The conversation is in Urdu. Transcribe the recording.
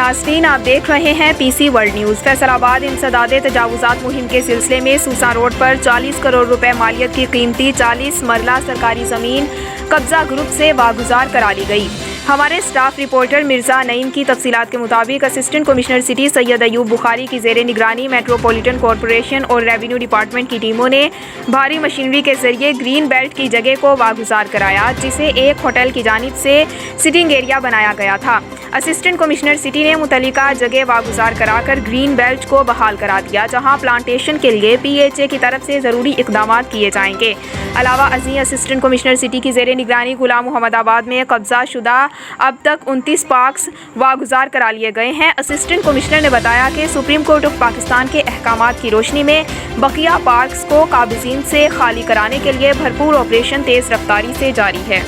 ناظرین، آپ دیکھ رہے ہیں پی سی ورلڈ نیوز۔ فیصل آباد انسداد تجاوزات مہم کے سلسلے میں سوسا روڈ پر 40 کروڑ روپے مالیت کی قیمتی 40 مرلہ سرکاری زمین قبضہ گروپ سے واگزار کرا لی گئی۔ ہمارے اسٹاف رپورٹر مرزا نعیم کی تفصیلات کے مطابق اسسٹنٹ کمشنر سٹی سید ایوب بخاری کی زیر نگرانی میٹروپولیٹن کارپوریشن اور ریونیو ڈپارٹمنٹ کی ٹیموں نے بھاری مشینری کے ذریعے گرین بیلٹ کی جگہ کو واگزار کرایا، جسے ایک ہوٹل کی جانب سے سٹنگ ایریا بنایا گیا تھا۔ اسسٹنٹ کمشنر سٹی نے متعلقہ جگہ واگزار کرا کر گرین بیلٹ کو بحال کرا دیا، جہاں پلانٹیشن کے لیے پی ایچ اے کی طرف سے ضروری اقدامات کیے جائیں گے۔ علاوہ ازیں اسسٹنٹ کمشنر سٹی کی زیر نگرانی غلام محمد آباد میں قبضہ شدہ اب تک 29 پارکس واگزار کرا لیے گئے ہیں۔ اسسٹنٹ کمشنر نے بتایا کہ سپریم کورٹ آف پاکستان کے احکامات کی روشنی میں بقیہ پارکس کو قابضین سے خالی کرانے کے لیے بھرپور آپریشن تیز رفتاری سے جاری ہے۔